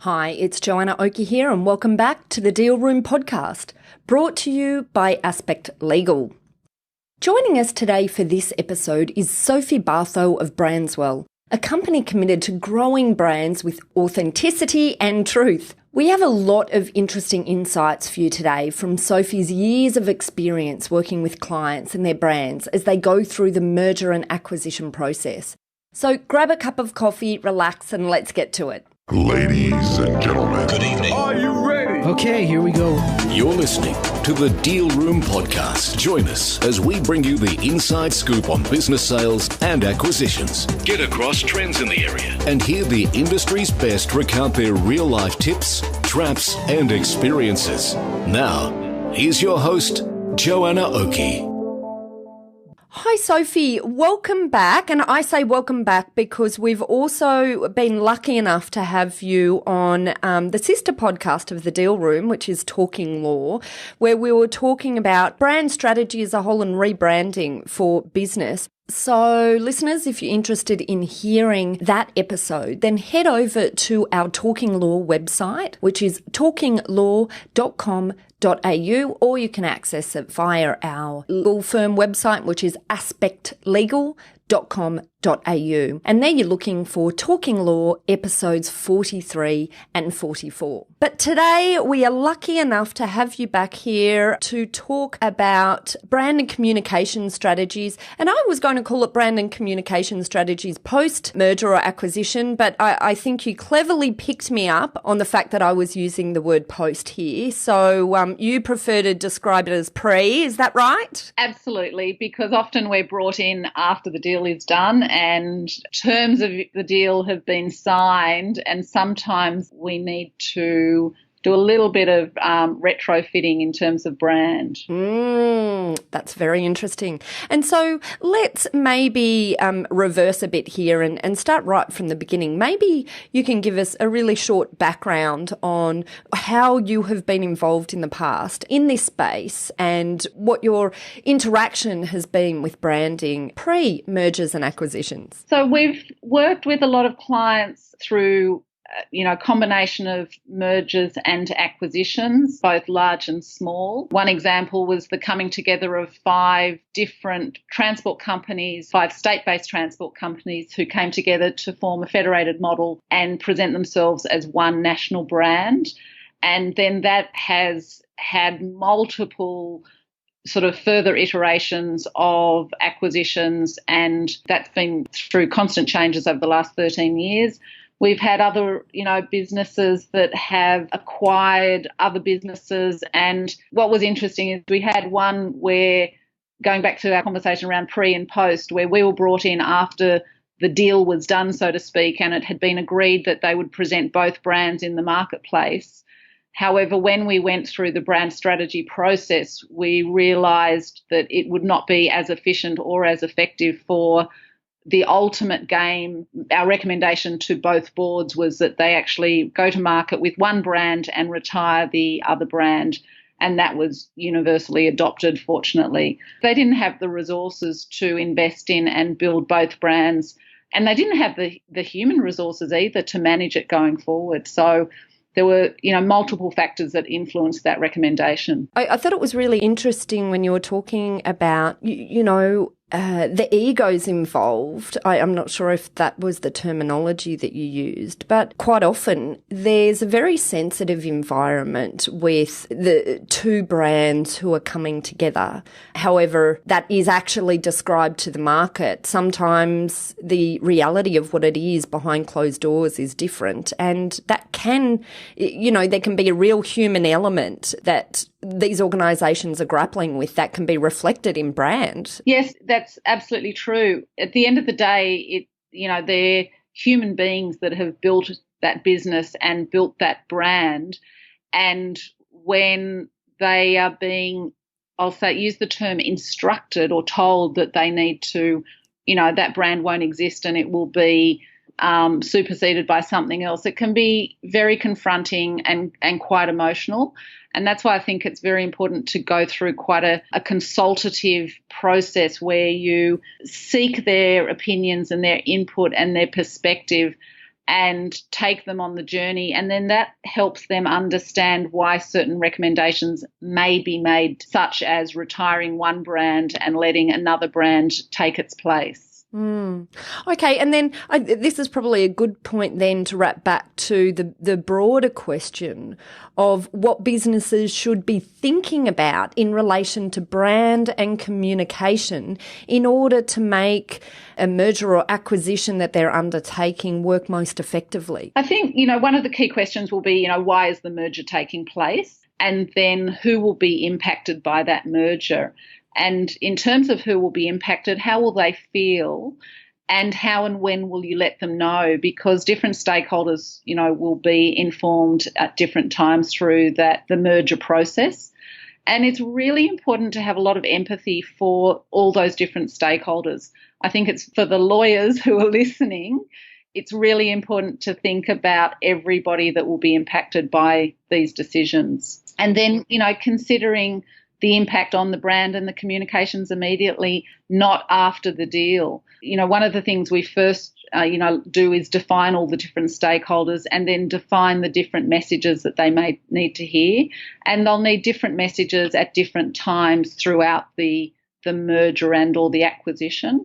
Hi, it's Joanna Oakey here and welcome back to the Deal Room podcast, brought to you by Aspect Legal. Joining us today for this episode is Sophie Bartho of Brandswell, a company committed to growing brands with authenticity and truth. We have a lot of interesting insights for you today from Sophie's years of experience working with clients and their brands as they go through the merger and acquisition process. So grab a cup of coffee, relax, and let's get to it. Ladies and gentlemen, good evening. Are you ready? Okay, here we go. You're listening to the Deal Room podcast. Join us as we bring you the inside scoop on business sales and acquisitions. Get across trends in the area and hear the industry's best recount their real-life tips, traps, and experiences. Now, here's your host, Joanna Oakey. Hi, Sophie. Welcome back. And I say welcome back because we've also been lucky enough to have you on the sister podcast of The Deal Room, which is Talking Law, where we were talking about brand strategy as a whole and rebranding for business. So listeners, if you're interested in hearing that episode, then head over to our Talking Law website, which is talkinglaw.com.au, or you can access it via our law firm website, which is aspectlegal.com.au. And there you're looking for Talking Law episodes 43 and 44. But today we are lucky enough to have you back here to talk about brand and communication strategies. And I was going to call it brand and communication strategies post-merger or acquisition, but I think you cleverly picked me up on the fact that I was using the word post here. So you prefer to describe it as pre, is that right? Absolutely, because often we're brought in after the deal is done and terms of the deal have been signed, and sometimes we need to do a little bit of retrofitting in terms of brand. That's very interesting. And so let's maybe reverse a bit here and start right from the beginning. Maybe you can give us a really short background on how you have been involved in the past in this space and what your interaction has been with branding pre-mergers and acquisitions. So we've worked with a lot of clients through a combination of mergers and acquisitions, both large and small. One example was the coming together of 5 different transport companies, 5 state-based transport companies who came together to form a federated model and present themselves as one national brand. And then that has had multiple sort of further iterations of acquisitions, and that's been through constant changes over the last 13 years. We've had other, businesses that have acquired other businesses. And what was interesting is we had one where, going back to our conversation around pre and post, where we were brought in after the deal was done, so to speak, and it had been agreed that they would present both brands in the marketplace. However, when we went through the brand strategy process, we realised that it would not be as efficient or as effective for the ultimate game. Our recommendation to both boards was that they actually go to market with one brand and retire the other brand. And that was universally adopted, fortunately. They didn't have the resources to invest in and build both brands. And they didn't have the human resources either to manage it going forward. So there were, multiple factors that influenced that recommendation. I thought it was really interesting when you were talking about, the egos involved. I'm not sure if that was the terminology that you used, but quite often there's a very sensitive environment with the 2 brands who are coming together. However, that is actually described to the market. Sometimes the reality of what it is behind closed doors is different, and that can, there can be a real human element that these organisations are grappling with that can be reflected in brand. Yes, that's absolutely true. At the end of the day, they're human beings that have built that business and built that brand. And when they are being, use the term instructed or told that they need to, that brand won't exist and it will be superseded by something else, it can be very confronting and quite emotional. And that's why I think it's very important to go through quite a consultative process where you seek their opinions and their input and their perspective and take them on the journey. And then that helps them understand why certain recommendations may be made, such as retiring one brand and letting another brand take its place. Okay, and then this is probably a good point then to wrap back to the broader question of what businesses should be thinking about in relation to brand and communication in order to make a merger or acquisition that they're undertaking work most effectively. I think, one of the key questions will be, why is the merger taking place? And then who will be impacted by that merger? And in terms of who will be impacted, how will they feel, and how and when will you let them know? Because different stakeholders, will be informed at different times through the merger process. And it's really important to have a lot of empathy for all those different stakeholders. I think it's for the lawyers who are listening, it's really important to think about everybody that will be impacted by these decisions. And then, considering the impact on the brand and the communications immediately, not after the deal. One of the things we first, do is define all the different stakeholders and then define the different messages that they may need to hear. And they'll need different messages at different times throughout the merger and or the acquisition.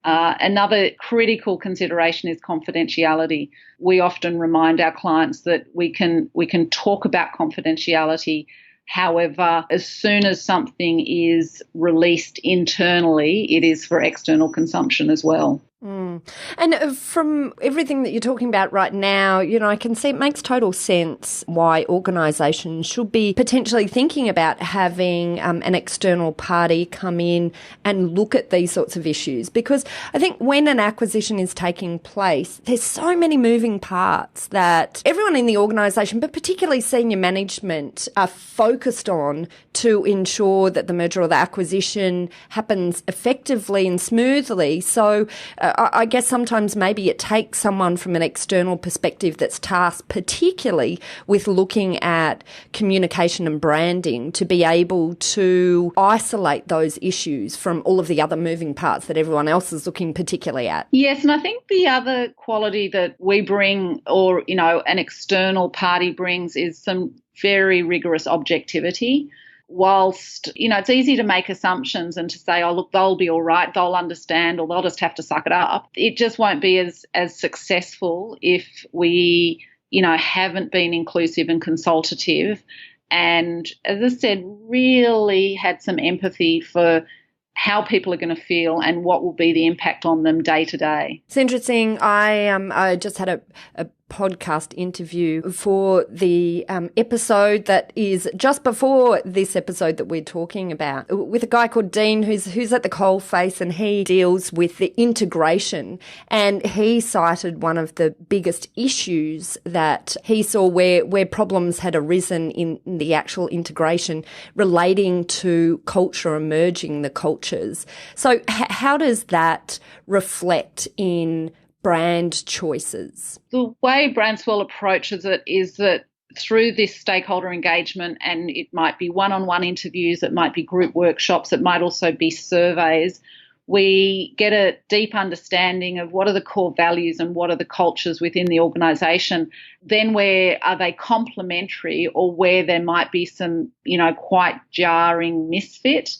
Another critical consideration is confidentiality. We often remind our clients that we can talk about confidentiality. However, as soon as something is released internally, it is for external consumption as well. And from everything that you're talking about right now, I can see it makes total sense why organisations should be potentially thinking about having an external party come in and look at these sorts of issues. Because I think when an acquisition is taking place, there's so many moving parts that everyone in the organisation, but particularly senior management, are focused on to ensure that the merger or the acquisition happens effectively and smoothly. So I guess sometimes maybe it takes someone from an external perspective that's tasked particularly with looking at communication and branding to be able to isolate those issues from all of the other moving parts that everyone else is looking particularly at. Yes, and I think the other quality that we bring or, an external party brings is some very rigorous objectivity. Whilst, it's easy to make assumptions and to say, oh, look, they'll be all right, they'll understand, or they'll just have to suck it up. It just won't be as successful if we, haven't been inclusive and consultative. And as I said, really had some empathy for how people are going to feel and what will be the impact on them day to day. It's interesting. I just had a podcast interview for the episode that is just before this episode that we're talking about with a guy called Dean who's at the coalface, and he deals with the integration, and he cited one of the biggest issues that he saw where problems had arisen in the actual integration relating to culture, emerging the cultures. So how does that reflect in brand choices? The way Brandswell approaches it is that through this stakeholder engagement, and it might be one-on-one interviews, it might be group workshops, it might also be surveys, we get a deep understanding of what are the core values and what are the cultures within the organisation. Then where are they complementary, or where there might be some, quite jarring misfit.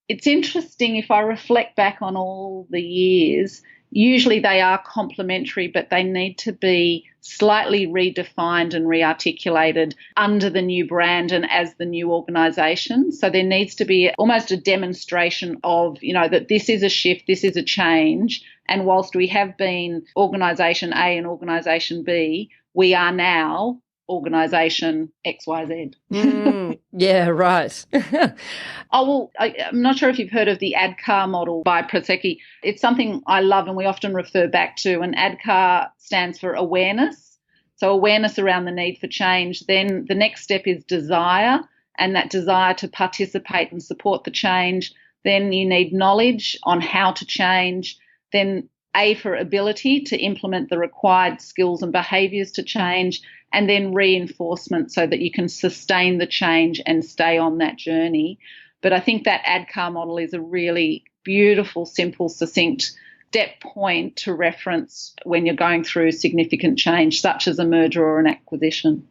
It's interesting, if I reflect back on all the years, usually they are complementary, but they need to be slightly redefined and rearticulated under the new brand and as the new organisation. So there needs to be almost a demonstration of, that this is a shift, this is a change. And whilst we have been organisation A and organisation B, we are now organisation XYZ. Yeah, right. I'm not sure if you've heard of the ADKAR model by Prosecki. It's something I love and we often refer back to. And ADKAR stands for awareness. So awareness around the need for change. Then the next step is desire, and that desire to participate and support the change. Then you need knowledge on how to change. Then A for ability to implement the required skills and behaviours to change, and then reinforcement so that you can sustain the change and stay on that journey. But I think that ADKAR model is a really beautiful, simple, succinct step point to reference when you're going through significant change, such as a merger or an acquisition.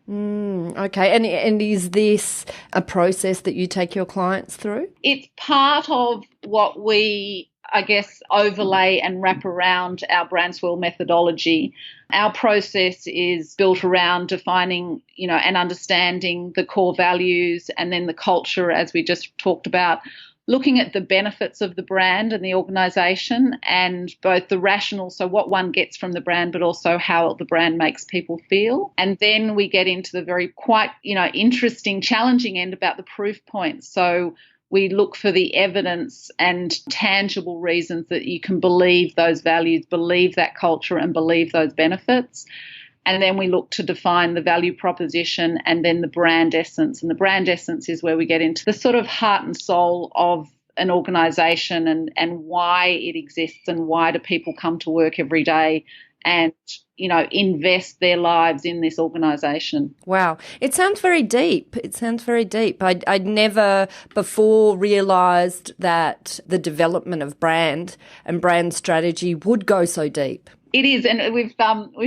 Okay. And is this a process that you take your clients through? It's part of what we, I guess, overlay and wrap around our Brandswell methodology. Our process is built around defining, and understanding the core values, and then the culture, as we just talked about, looking at the benefits of the brand and the organisation, and both the rationale, so what one gets from the brand, but also how the brand makes people feel. And then we get into the very quite, interesting, challenging end about the proof points. So we look for the evidence and tangible reasons that you can believe those values, believe that culture, and believe those benefits. And then we look to define the value proposition and then the brand essence. And the brand essence is where we get into the sort of heart and soul of an organisation and why it exists and why do people come to work every day and, invest their lives in this organisation. Wow. It sounds very deep. I'd never before realised that the development of brand and brand strategy would go so deep. It is, and we've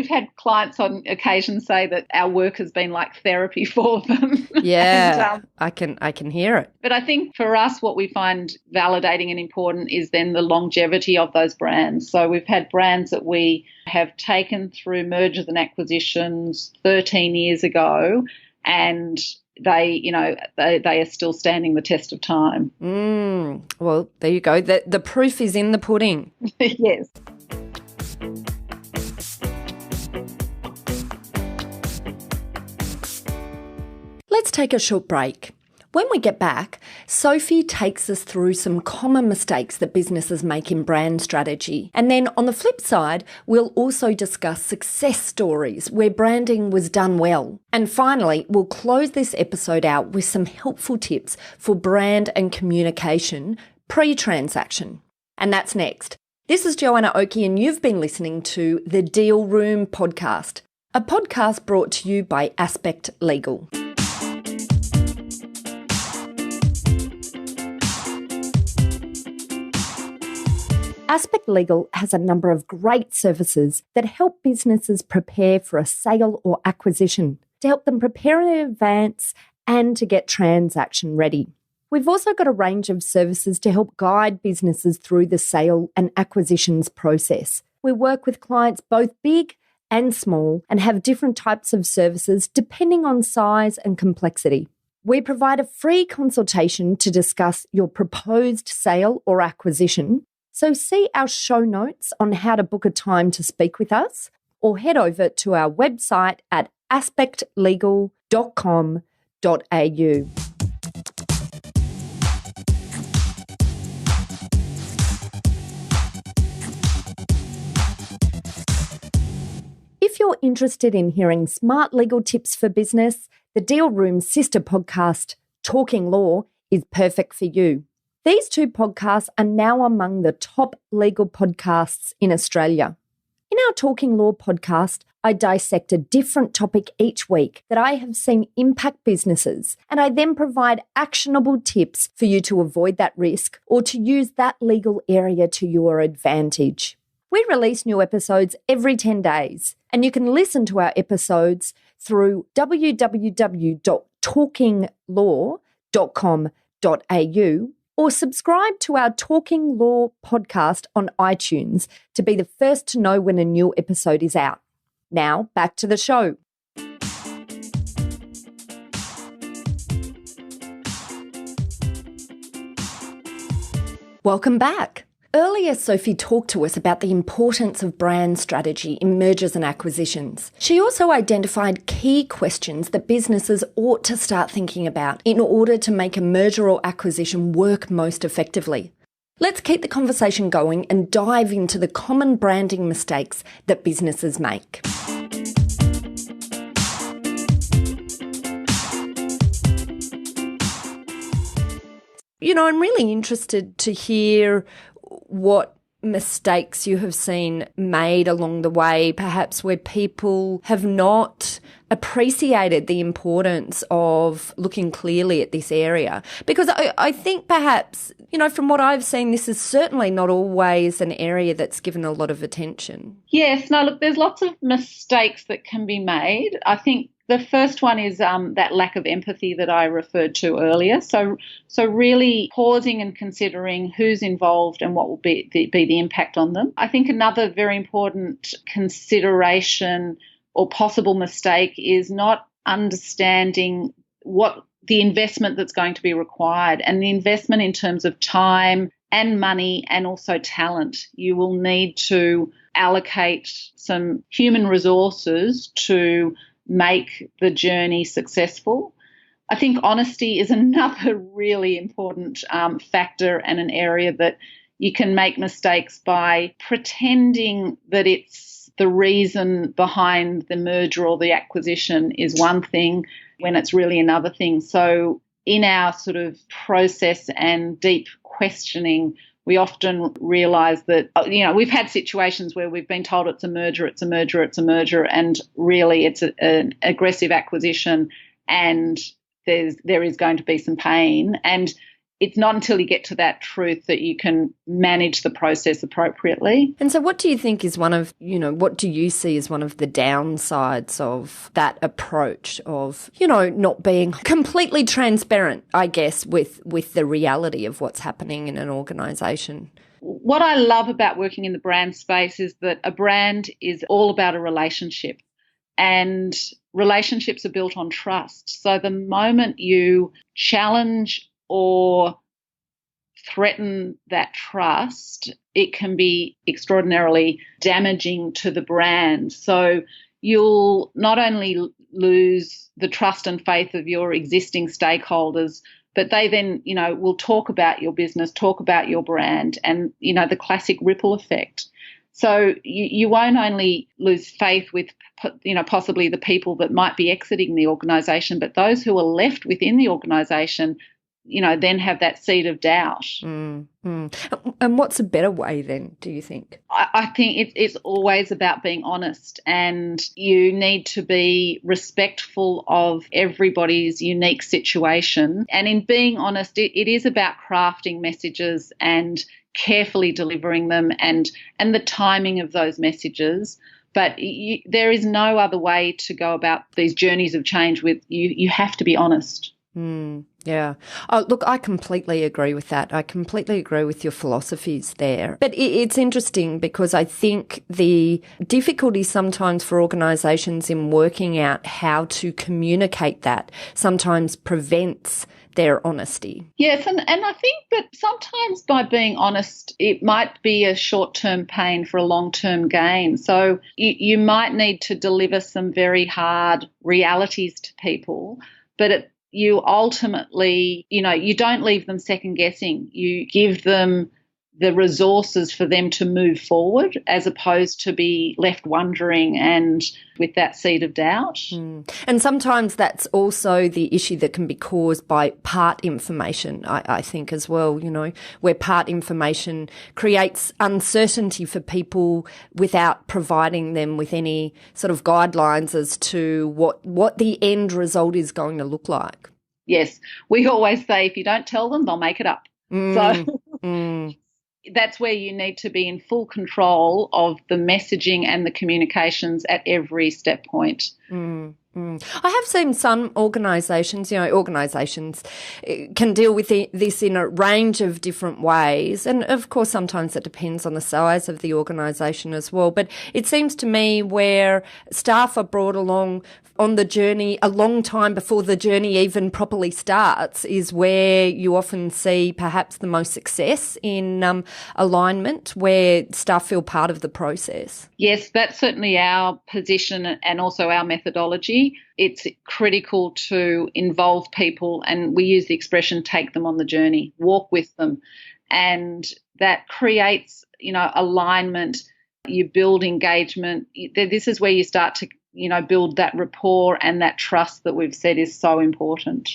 had clients on occasion say that our work has been like therapy for them. Yeah, and, I can hear it. But I think for us, what we find validating and important is then the longevity of those brands. So we've had brands that we have taken through mergers and acquisitions 13 years ago, and they are still standing the test of time. Well, there you go. The proof is in the pudding. Yes. Let's take a short break. When we get back, Sophie takes us through some common mistakes that businesses make in brand strategy. And then on the flip side, we'll also discuss success stories where branding was done well. And finally, we'll close this episode out with some helpful tips for brand and communication pre-transaction. And that's next. This is Joanna Oakey, and you've been listening to the Deal Room podcast, a podcast brought to you by Aspect Legal. Aspect Legal has a number of great services that help businesses prepare for a sale or acquisition, to help them prepare in advance and to get transaction ready. We've also got a range of services to help guide businesses through the sale and acquisitions process. We work with clients both big and small and have different types of services depending on size and complexity. We provide a free consultation to discuss your proposed sale or acquisition. So see our show notes on how to book a time to speak with us, or head over to our website at aspectlegal.com.au. If you're interested in hearing smart legal tips for business, the Deal Room's sister podcast, Talking Law, is perfect for you. These two podcasts are now among the top legal podcasts in Australia. In our Talking Law podcast, I dissect a different topic each week that I have seen impact businesses, and I then provide actionable tips for you to avoid that risk or to use that legal area to your advantage. We release new episodes every 10 days, and you can listen to our episodes through www.talkinglaw.com.au or subscribe to our Talking Law podcast on iTunes to be the first to know when a new episode is out. Now, back to the show. Welcome back. Earlier, Sophie talked to us about the importance of brand strategy in mergers and acquisitions. She also identified key questions that businesses ought to start thinking about in order to make a merger or acquisition work most effectively. Let's keep the conversation going and dive into the common branding mistakes that businesses make. I'm really interested to hear what mistakes you have seen made along the way, perhaps where people have not appreciated the importance of looking clearly at this area. Because I think perhaps you know, from what I've seen, this is certainly not always an area that's given a lot of attention. Yes, no, look, there's lots of mistakes that can be made. I think the first one is that lack of empathy that I referred to earlier. So really pausing and considering who's involved and what will be the impact on them. I think another very important consideration or possible mistake is not understanding what the investment that's going to be required, and the investment in terms of time and money and also talent. You will need to allocate some human resources to make the journey successful. I think honesty is another really important factor and an area that you can make mistakes by pretending that it's the reason behind the merger or the acquisition is one thing when it's really another thing. So in our sort of process and deep questioning, we often realise that, you know, we've had situations where we've been told it's a merger, and really it's an aggressive acquisition, and there is going to be some pain. And it's not until you get to that truth that you can manage the process appropriately. And so what do you think is what do you see as one of the downsides of that approach of, you know, not being completely transparent, I guess, with the reality of what's happening in an organisation? What I love about working in the brand space is that a brand is all about a relationship, and relationships are built on trust. So the moment you challenge or threaten that trust, it can be extraordinarily damaging to the brand. So you'll not only lose the trust and faith of your existing stakeholders, but they then, you know, will talk about your business, talk about your brand, and, you know, the classic ripple effect. So you won't only lose faith with, you know, possibly the people that might be exiting the organisation, but those who are left within the organisation, you know, then have that seed of doubt. And what's a better way then, do you think? I think it's always about being honest, and you need to be respectful of everybody's unique situation. And in being honest, it is about crafting messages and carefully delivering them and the timing of those messages. But there is no other way to go about these journeys of change with you. You have to be honest. Yeah. Oh, look, I completely agree with that. I completely agree with your philosophies there. But it's interesting because I think the difficulty sometimes for organisations in working out how to communicate that sometimes prevents their honesty. Yes, and I think that sometimes by being honest, it might be a short-term pain for a long-term gain. So you might need to deliver some very hard realities to people, but you ultimately, you know, you don't leave them second guessing. You give them the resources for them to move forward as opposed to be left wondering and with that seed of doubt. And sometimes that's also the issue that can be caused by part information, I think, as well, you know, where part information creates uncertainty for people without providing them with any sort of guidelines as to what the end result is going to look like. Yes. We always say if you don't tell them, they'll make it up. So that's where you need to be in full control of the messaging and the communications at every step point. I have seen some organisations, you know, organisations can deal with this in a range of different ways. And of course, sometimes it depends on the size of the organisation as well. But it seems to me where staff are brought along on the journey a long time before the journey even properly starts is where you often see perhaps the most success in alignment, where staff feel part of the process. Yes, that's certainly our position and also our methodology. It's critical to involve people, and we use the expression take them on the journey, walk with them. And that creates, you know, alignment. You build engagement. This is where you start to, you know, build that rapport and that trust that we've said is so important.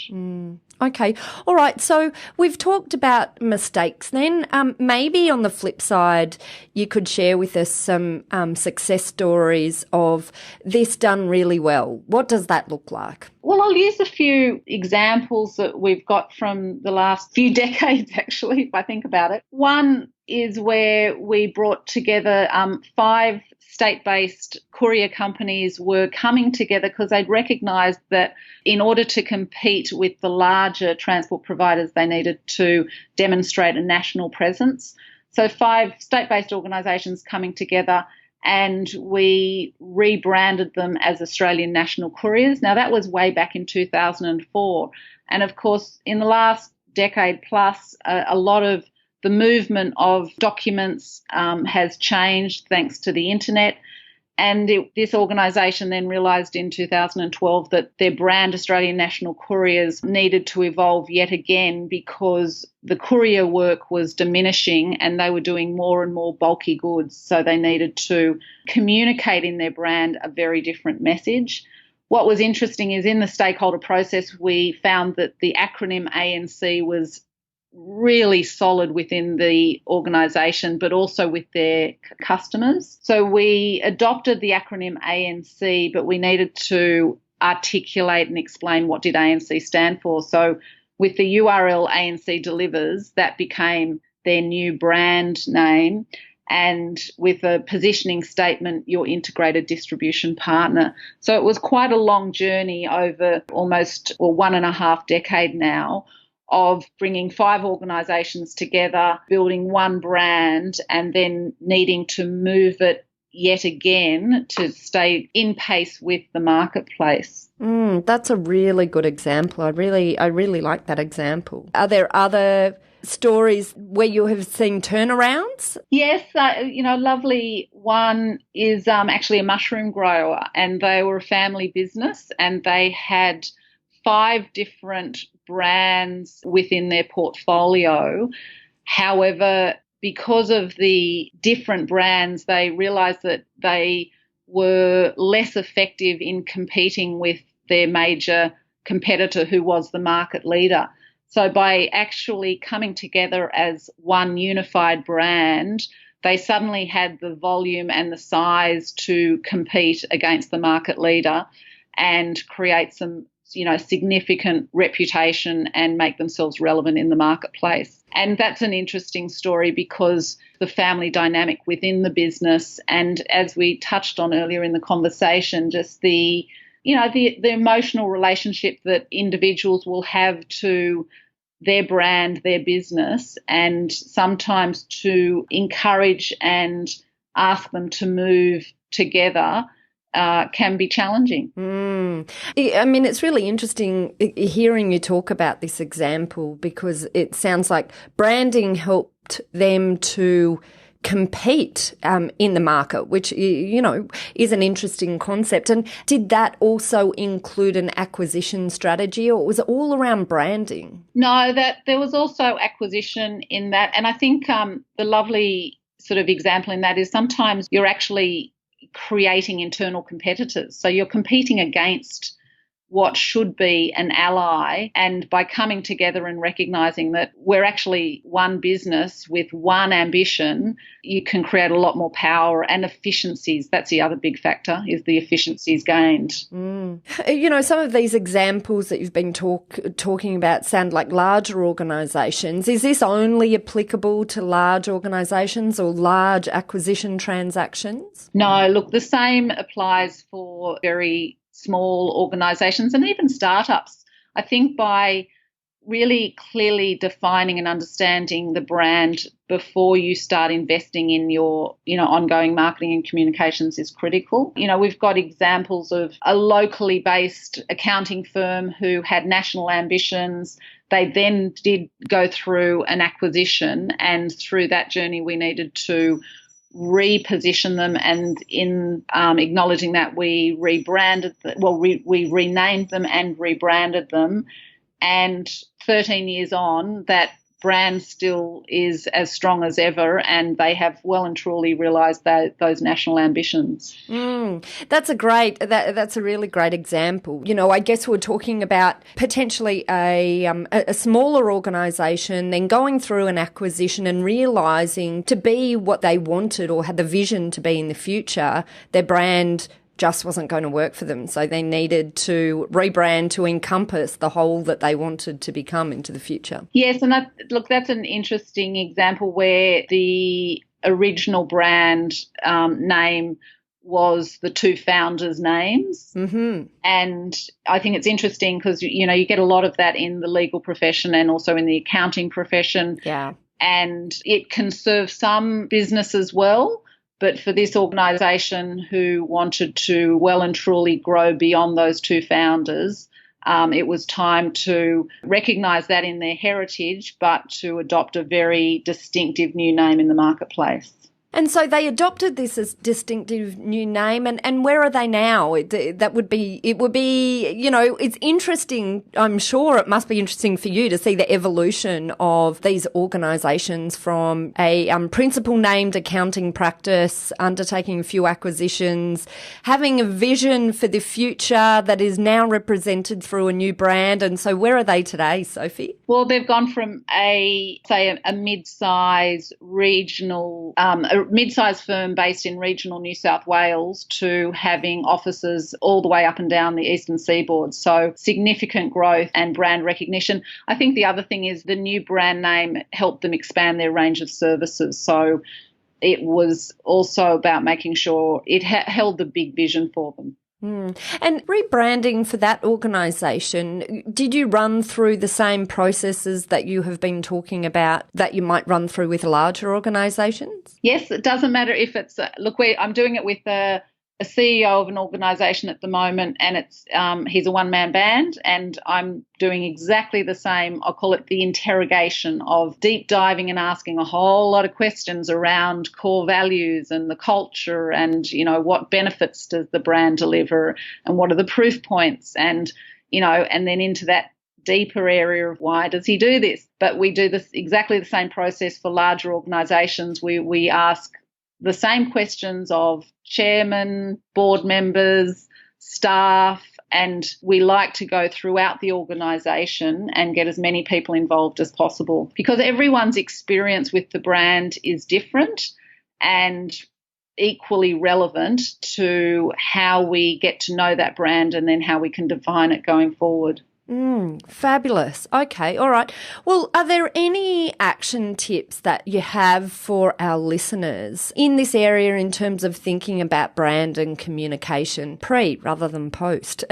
Okay. All right. So we've talked about mistakes then. Maybe on the flip side, you could share with us some success stories of this done really well. What does that look like? Well, I'll use a few examples that we've got from the last few decades, actually, if I think about it. One is where we brought together 5 state-based courier companies were coming together because they'd recognised that in order to compete with the larger transport providers, they needed to demonstrate a national presence. So 5 state-based organisations coming together, and we rebranded them as Australian National Couriers. Now, that was way back in 2004. And, of course, in the last decade plus, a lot of the movement of documents has changed thanks to the internet. And this organisation then realised in 2012 that their brand, Australian National Couriers, needed to evolve yet again because the courier work was diminishing and they were doing more and more bulky goods. So they needed to communicate in their brand a very different message. What was interesting is in the stakeholder process, we found that the acronym ANC was really solid within the organisation, but also with their customers. So we adopted the acronym ANC, but we needed to articulate and explain what did ANC stand for. So with the URL ANC Delivers, that became their new brand name. And with a positioning statement, your integrated distribution partner. So it was quite a long journey over almost 1.5 decades now of bringing 5 organisations together, building one brand, and then needing to move it yet again to stay in pace with the marketplace. That's a really good example. I really like that example. Are there other stories where you have seen turnarounds? Yes, a lovely one is actually a mushroom grower, and they were a family business, and they had 5 different brands within their portfolio. However, because of the different brands, they realised that they were less effective in competing with their major competitor, who was the market leader. So by actually coming together as one unified brand, they suddenly had the volume and the size to compete against the market leader and create some significant reputation and make themselves relevant in the marketplace. And that's an interesting story because the family dynamic within the business, and as we touched on earlier in the conversation, just the emotional relationship that individuals will have to their brand, their business, and sometimes to encourage and ask them to move together can be challenging. I mean, it's really interesting hearing you talk about this example because it sounds like branding helped them to compete in the market, which, is an interesting concept. And did that also include an acquisition strategy, or was it all around branding? No, that there was also acquisition in that. And I think the lovely sort of example in that is sometimes you're actually creating internal competitors. So you're competing against what should be an ally, and by coming together and recognising that we're actually one business with one ambition, you can create a lot more power and efficiencies. That's the other big factor, is the efficiencies gained. Some of these examples that you've been talking about sound like larger organisations. Is this only applicable to large organisations or large acquisition transactions? No, look, the same applies for very small organisations and even startups. I think by really clearly defining and understanding the brand before you start investing in your, ongoing marketing and communications is critical. We've got examples of a locally based accounting firm who had national ambitions. They then did go through an acquisition, and through that journey we needed to reposition them, and in acknowledging that, we rebranded we renamed them and rebranded them, and 13 years on, that brand still is as strong as ever, and they have well and truly realised those national ambitions. That's a really great example. I guess we're talking about potentially a smaller organisation then going through an acquisition and realising to be what they wanted or had the vision to be in the future, their brand just wasn't going to work for them. So they needed to rebrand to encompass the whole that they wanted to become into the future. Yes, and that's an interesting example where the original brand name was the two founders' names. Mm-hmm. And I think it's interesting because, you get a lot of that in the legal profession and also in the accounting profession. Yeah. And it can serve some businesses well. But for this organisation who wanted to well and truly grow beyond those two founders, it was time to recognise that in their heritage, but to adopt a very distinctive new name in the marketplace. And so they adopted this as distinctive new name, and where are they now? It would be, it's interesting. I'm sure it must be interesting for you to see the evolution of these organisations from a principal named accounting practice, undertaking a few acquisitions, having a vision for the future that is now represented through a new brand. And so where are they today, Sophie? Well, they've gone from a mid-size regional, mid-sized firm based in regional New South Wales to having offices all the way up and down the eastern seaboard. So significant growth and brand recognition. I think the other thing is the new brand name helped them expand their range of services. So it was also about making sure it held the big vision for them. And rebranding for that organisation, did you run through the same processes that you have been talking about that you might run through with larger organisations? Yes, it doesn't matter if it's I'm doing it with a CEO of an organisation at the moment, and he's a one-man band, and I'm doing exactly the same. I'll call it the interrogation of deep diving and asking a whole lot of questions around core values and the culture and, what benefits does the brand deliver and what are the proof points and then into that deeper area of why does he do this. But we do this exactly the same process for larger organisations. We ask the same questions of chairman, board members, staff, and we like to go throughout the organisation and get as many people involved as possible because everyone's experience with the brand is different and equally relevant to how we get to know that brand and then how we can define it going forward. Fabulous. Okay. All right. Well, are there any action tips that you have for our listeners in this area in terms of thinking about brand and communication pre rather than post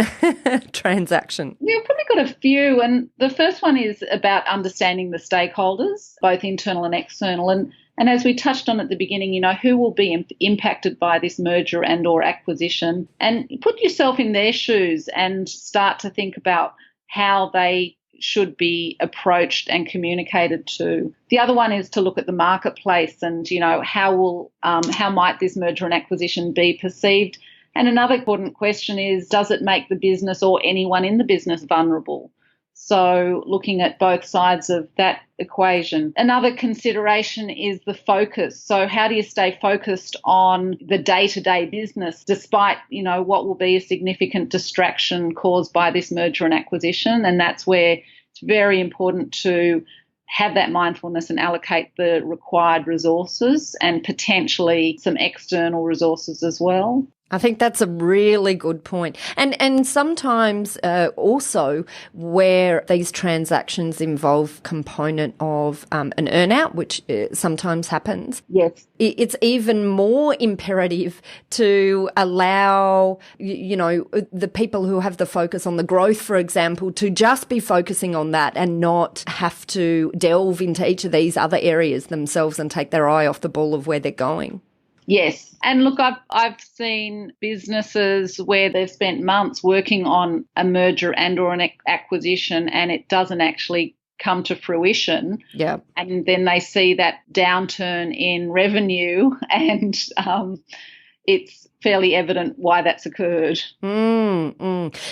transaction? We've probably got a few. And the first one is about understanding the stakeholders, both internal and external. And as we touched on at the beginning, who will be impacted by this merger and or acquisition, and put yourself in their shoes and start to think about how they should be approached and communicated to. The other one is to look at the marketplace and, how might this merger and acquisition be perceived? And another important question is, does it make the business or anyone in the business vulnerable? So looking at both sides of that equation. Another consideration is the focus. So how do you stay focused on the day-to-day business despite, what will be a significant distraction caused by this merger and acquisition? And that's where it's very important to have that mindfulness and allocate the required resources and potentially some external resources as well. I think that's a really good point. And sometimes also where these transactions involve component of an earnout, which sometimes happens. Yes. It's even more imperative to allow, the people who have the focus on the growth, for example, to just be focusing on that and not have to delve into each of these other areas themselves and take their eye off the ball of where they're going. Yes. And look, I've seen businesses where they've spent months working on a merger and or an acquisition and it doesn't actually come to fruition. Yeah. And then they see that downturn in revenue and, it's fairly evident why that's occurred.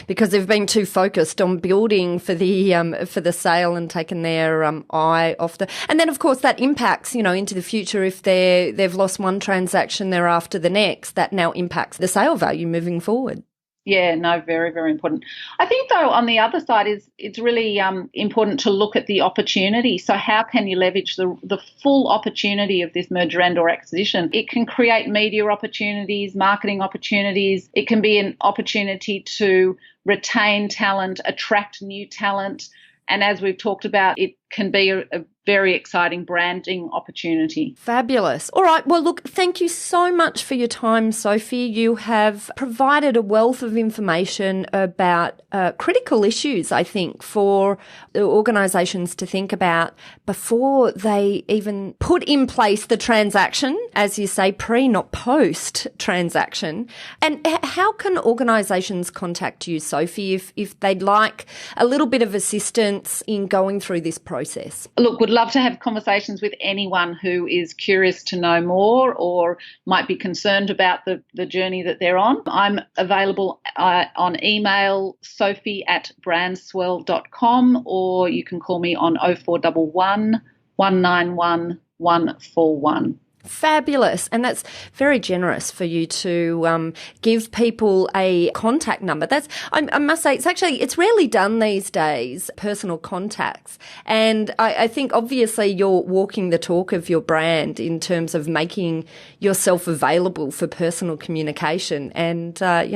Because they've been too focused on building for the sale and taken their eye off the. And then, of course, that impacts, into the future. If they've lost one transaction, they're after the next. That now impacts the sale value moving forward. Yeah, no, very, very important. I think, though, on the other side it's really important to look at the opportunity. So how can you leverage the full opportunity of this merger and or acquisition? It can create media opportunities, marketing opportunities. It can be an opportunity to retain talent, attract new talent. And as we've talked about, it can be a very exciting branding opportunity. Fabulous. All right. Well, look, thank you so much for your time, Sophie. You have provided a wealth of information about critical issues, I think, for organisations to think about before they even put in place the transaction, as you say, pre, not post transaction. And how can organisations contact you, Sophie, if they'd like a little bit of assistance in going through this process? Look, would love to have conversations with anyone who is curious to know more or might be concerned about the journey that they're on. I'm available on email, sophie@brandswell.com, or you can call me on 0411 191 141. Fabulous. And that's very generous for you to give people a contact number. I must say, it's rarely done these days, personal contacts. And I think obviously you're walking the talk of your brand in terms of making yourself available for personal communication. And, I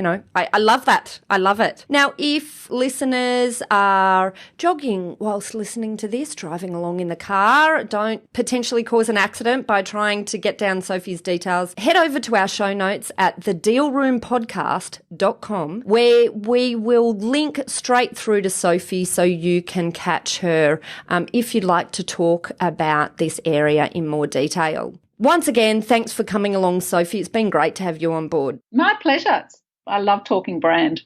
love that. I love it. Now, if listeners are jogging whilst listening to this, driving along in the car, don't potentially cause an accident by trying to get down Sophie's details, head over to our show notes at thedealroompodcast.com, where we will link straight through to Sophie so you can catch her if you'd like to talk about this area in more detail. Once again, thanks for coming along, Sophie. It's been great to have you on board. My pleasure. I love talking brand.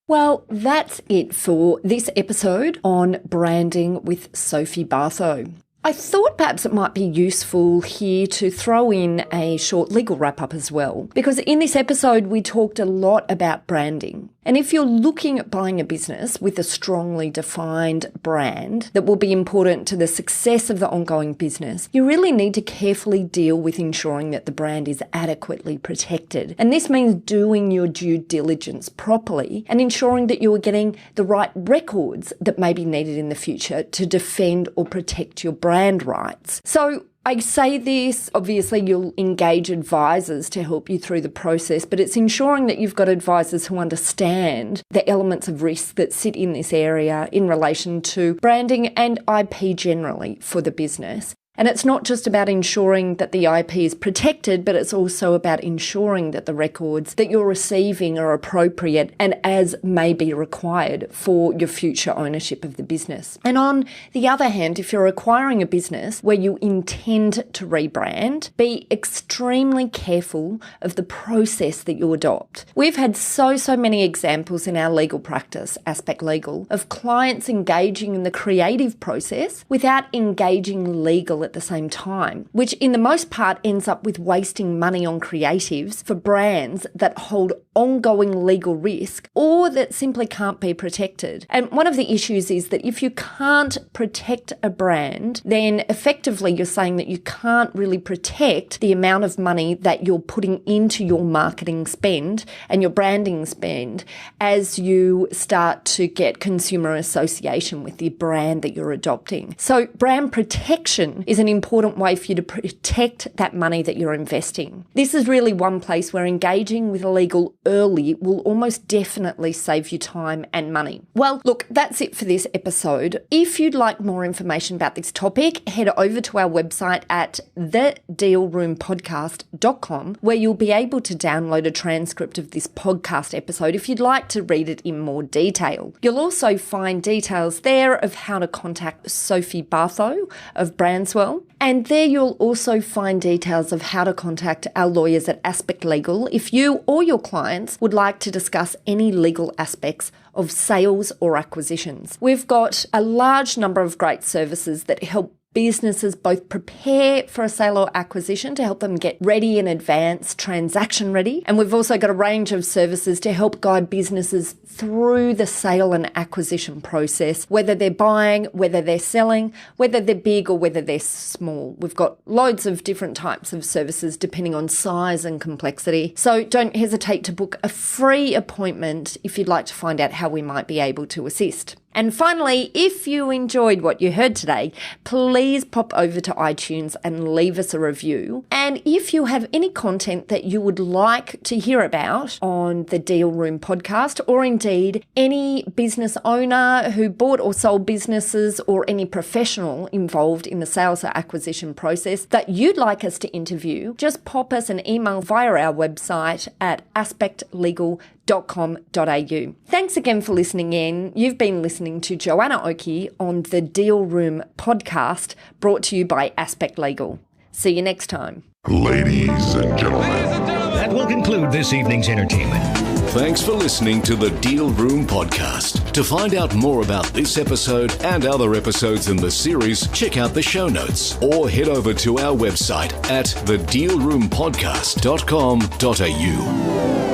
Well, that's it for this episode on branding with Sophie Bartho. I thought perhaps it might be useful here to throw in a short legal wrap-up as well, because in this episode we talked a lot about branding. And if you're looking at buying a business with a strongly defined brand that will be important to the success of the ongoing business, you really need to carefully deal with ensuring that the brand is adequately protected. And this means doing your due diligence properly and ensuring that you are getting the right records that may be needed in the future to defend or protect your brand rights. So I say this, obviously you'll engage advisors to help you through the process, but it's ensuring that you've got advisors who understand the elements of risk that sit in this area in relation to branding and IP generally for the business. And it's not just about ensuring that the IP is protected, but it's also about ensuring that the records that you're receiving are appropriate and as may be required for your future ownership of the business. And on the other hand, if you're acquiring a business where you intend to rebrand, be extremely careful of the process that you adopt. We've had so many examples in our legal practice, Aspect Legal, of clients engaging in the creative process without engaging legal at the same time, which in the most part ends up with wasting money on creatives for brands that hold ongoing legal risk or that simply can't be protected. And one of the issues is that if you can't protect a brand, then effectively you're saying that you can't really protect the amount of money that you're putting into your marketing spend and your branding spend as you start to get consumer association with the brand that you're adopting. So brand protection is an important way for you to protect that money that you're investing. This is really one place where engaging with legal early will almost definitely save you time and money. Well, look, that's it for this episode. If you'd like more information about this topic, head over to our website at thedealroompodcast.com, where you'll be able to download a transcript of this podcast episode if you'd like to read it in more detail. You'll also find details there of how to contact Sophie Bartho of Brandswell, and there you'll also find details of how to contact our lawyers at Aspect Legal if you or your clients would like to discuss any legal aspects of sales or acquisitions. We've got a large number of great services that help businesses both prepare for a sale or acquisition to help them get ready in advance, transaction ready. And we've also got a range of services to help guide businesses through the sale and acquisition process, whether they're buying, whether they're selling, whether they're big or whether they're small. We've got loads of different types of services depending on size and complexity. So don't hesitate to book a free appointment if you'd like to find out how we might be able to assist. And finally, if you enjoyed what you heard today, please pop over to iTunes and leave us a review. And if you have any content that you would like to hear about on the Deal Room podcast, or indeed any business owner who bought or sold businesses or any professional involved in the sales or acquisition process that you'd like us to interview, just pop us an email via our website at aspectlegal.com.au. Thanks again for listening in. You've been listening to Joanna Oakey on the Deal Room podcast, brought to you by Aspect Legal. See you next time. Ladies and gentlemen. That will conclude this evening's entertainment. Thanks for listening to the Deal Room podcast. To find out more about this episode and other episodes in the series, check out the show notes or head over to our website at thedealroompodcast.com.au.